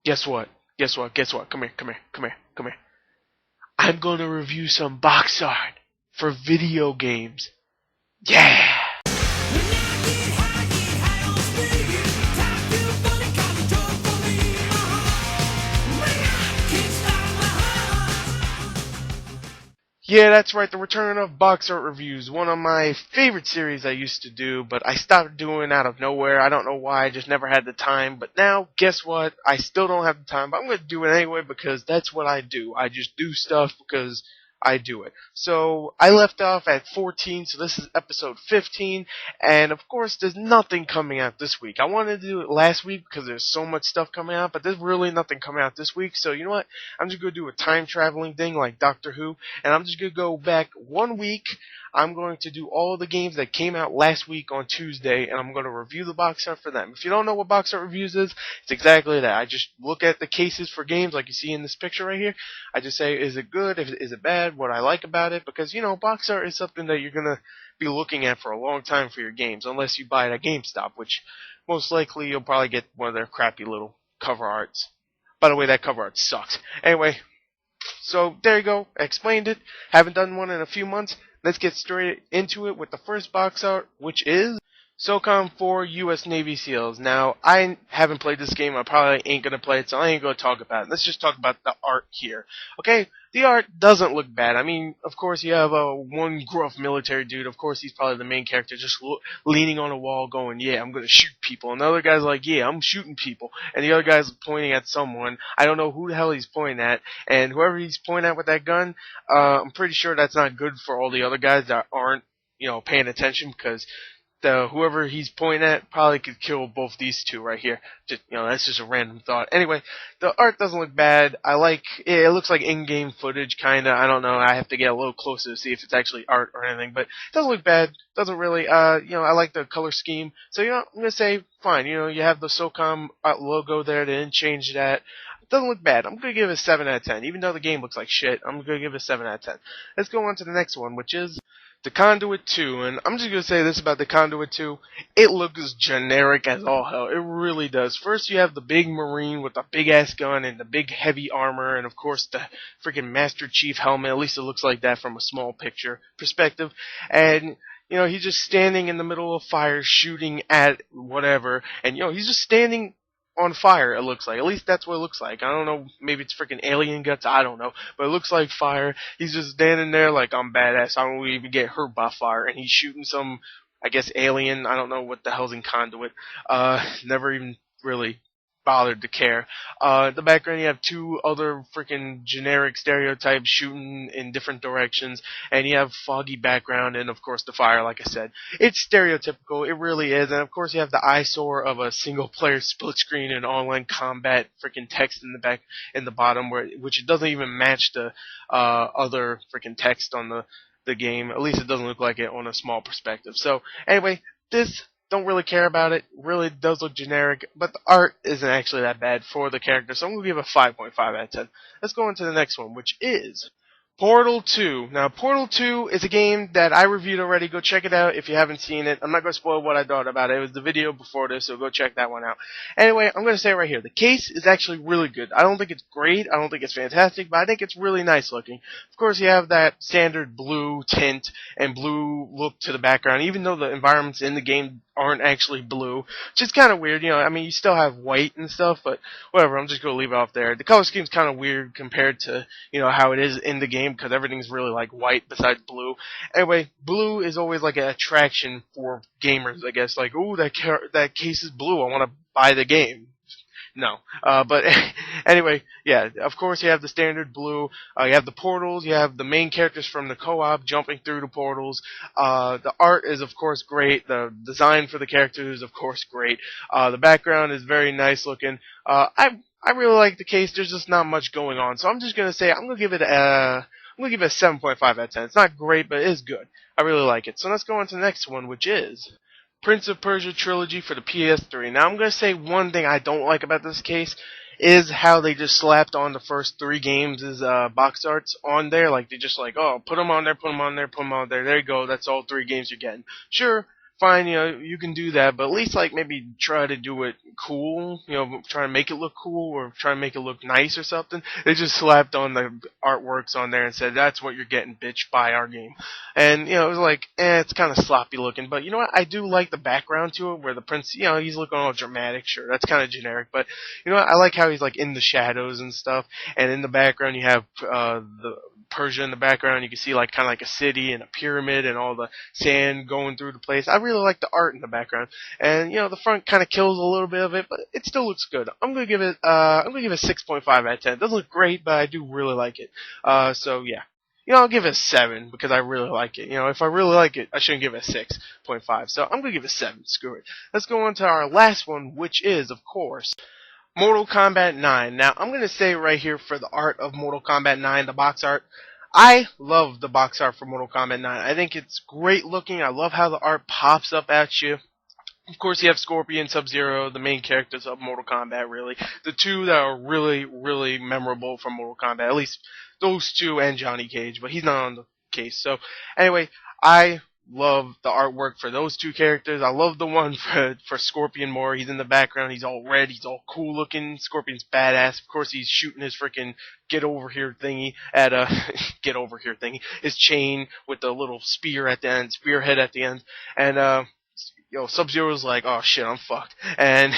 Guess what? Guess what? Guess what? Come here, come here, come here, come here. I'm gonna review some box art for video games. Yeah! Yeah, that's right, the return of box art reviews, one of my favorite series I used to do, but I stopped doing out of nowhere. I don't know why, I just never had the time, but now, guess what? I still don't have the time, but I'm going to do it anyway because that's what I do. I just do stuff because I do it. So, I left off at 14, so this is episode 15, and of course, there's nothing coming out this week. I wanted to do it last week because there's so much stuff coming out, but there's really nothing coming out this week, so you know what? I'm just going to do a time traveling thing like Doctor Who, and I'm just going to go back 1 week. I'm going to do all of the games that came out last week on Tuesday, and I'm going to review the box art for them. If you don't know what box art reviews is, it's exactly that. I just look at the cases for games like you see in this picture right here. I just say, is it good? Is it bad? What I like about it? Because, you know, box art is something that you're going to be looking at for a long time for your games, unless you buy it at GameStop, which most likely you'll probably get one of their crappy little cover arts. By the way, that cover art sucks. Anyway, so there you go. I explained it. Haven't done one in a few months. Let's get straight into it with the first box art, which is Socom 4 U.S. Navy SEALs. Now, I haven't played this game. I probably ain't going to play it, so I ain't going to talk about it. Let's just talk about the art here. Okay, the art doesn't look bad. I mean, of course, you have one gruff military dude. Of course, he's probably the main character, just leaning on a wall going, yeah, I'm going to shoot people. And the other guy's like, yeah, I'm shooting people. And the other guy's pointing at someone. I don't know who the hell he's pointing at. And whoever he's pointing at with that gun, I'm pretty sure that's not good for all the other guys that aren't, you know, paying attention, because whoever he's pointing at probably could kill both these two right here. Just, you know, that's just a random thought. Anyway, the art doesn't look bad. I like it. It looks like in-game footage, kind of. I don't know. I have to get a little closer to see if it's actually art or anything. But it doesn't look bad. Doesn't really. You know, I like the color scheme. So, you know, I'm gonna say fine. You know, you have the Socom logo there. They didn't change that. It doesn't look bad. I'm gonna give it a 7 out of 10. Even though the game looks like shit, I'm gonna give it a 7 out of 10. Let's go on to the next one, which is the Conduit II, and I'm just going to say this about the Conduit II. It looks generic as all hell. It really does. First, you have the big Marine with the big-ass gun and the big heavy armor, and of course the freaking Master Chief helmet. At least it looks like that from a small picture perspective. And, you know, he's just standing in the middle of fire shooting at whatever, and, you know, he's just standing on fire, it looks like. At least that's what it looks like. I don't know, maybe it's freaking alien guts, I don't know. But it looks like fire. He's just standing there like, I'm badass, I don't even get hurt by fire. And he's shooting some, I guess, alien. I don't know what the hell's in Conduit. Never even really bothered to care. The background, you have two other freaking generic stereotypes shooting in different directions, and you have foggy background, and of course the fire, like I said. It's stereotypical, it really is, and of course you have the eyesore of a single player split screen and online combat freaking text in the back, in the bottom, which it doesn't even match the other freaking text on the game. At least it doesn't look like it on a small perspective. So anyway, this, don't really care about it. Really does look generic, but the art isn't actually that bad for the character, so I'm going to give it a 5.5 out of 10. Let's go on to the next one, which is Portal 2. Now, Portal 2 is a game that I reviewed already. Go check it out if you haven't seen it. I'm not going to spoil what I thought about it. It was the video before this, so go check that one out. Anyway, I'm going to say it right here. The case is actually really good. I don't think it's great. I don't think it's fantastic, but I think it's really nice looking. Of course, you have that standard blue tint and blue look to the background, even though the environments in the game aren't actually blue, which is kind of weird. You know, I mean, you still have white and stuff, but whatever, I'm just going to leave it off there. The color scheme's kind of weird compared to, you know, how it is in the game, because everything's really like white besides blue. Anyway, blue is always like an attraction for gamers, I guess. Like, ooh, that case is blue, I want to buy the game. No. But anyway, yeah, of course you have the standard blue, you have the portals, you have the main characters from the co-op jumping through the portals, the art is of course great, the design for the characters is of course great, the background is very nice looking, I really like the case, there's just not much going on, so I'm just gonna say, I'm gonna give it a 7.5 out of 10. It's not great, but it is good. I really like it. So let's go on to the next one, which is Prince of Persia Trilogy for the PS3. Now, I'm going to say one thing I don't like about this case is how they just slapped on the first 3 games as box arts on there. Like, they just like, oh, put them on there, put them on there, put them on there. There you go. That's all 3 games you're getting. Sure, fine, you can do that, but at least like maybe try to do it cool, try to make it look cool or try to make it look nice or something. They just slapped on the artworks on there and said that's what you're getting, bitch, buy our game. And it was like, it's kind of sloppy looking, but you know what? I do like the background to it, where the prince, he's looking all dramatic. Sure, that's kind of generic, but you know what? I like how he's like in the shadows and stuff, and in the background you have the Persia in the background. You can see like kind of like a city and a pyramid and all the sand going through the place. I really like the art in the background, and the front kind of kills a little bit of it, but it still looks good. I'm gonna give it 6.5 out of 10. It doesn't look great, but I do really like it. So yeah. I'll give it a 7 because I really like it. If I really like it, I shouldn't give it a 6.5. So I'm going to give it a 7. Screw it. Let's go on to our last one, which is, of course, Mortal Kombat 9. Now, I'm going to say right here for the art of Mortal Kombat 9, the box art, I love the box art for Mortal Kombat 9. I think it's great looking. I love how the art pops up at you. Of course, you have Scorpion, Sub-Zero, the main characters of Mortal Kombat, really. The two that are really, really memorable from Mortal Kombat. At least those two and Johnny Cage, but he's not on the case. So, anyway, I love the artwork for those two characters. I love the one for Scorpion more. He's in the background. He's all red. He's all cool looking. Scorpion's badass. Of course, he's shooting his freaking get over here thingy at get over here thingy. His chain with the little spear at the end, spearhead at the end, and Sub-Zero's like, oh shit, I'm fucked. And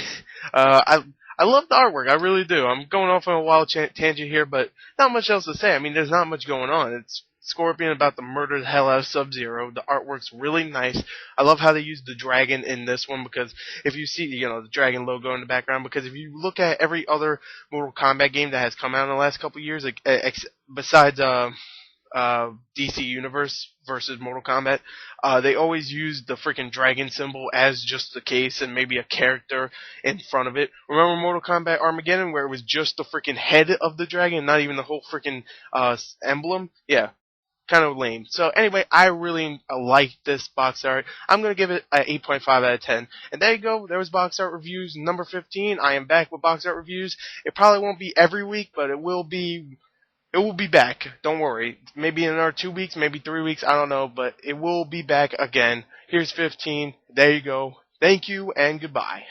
I love the artwork, I really do. I'm going off on a wild tangent here, but not much else to say. I mean, there's not much going on. It's Scorpion about to murder the hell out of Sub-Zero. The artwork's really nice. I love how they use the dragon in this one, because if you see, the dragon logo in the background, because if you look at every other Mortal Kombat game that has come out in the last couple of years, like, besides DC Universe versus Mortal Kombat, they always use the freaking dragon symbol as just the case and maybe a character in front of it. Remember Mortal Kombat Armageddon, where it was just the freaking head of the dragon, not even the whole freaking emblem? Yeah, kind of lame. So anyway, I really like this box art. I'm going to give it an 8.5 out of 10. And there you go. There was box art reviews number 15. I am back with box art reviews. It probably won't be every week, but it will be back. Don't worry. Maybe in another 2 weeks, maybe 3 weeks. I don't know, but it will be back again. Here's 15. There you go. Thank you and goodbye.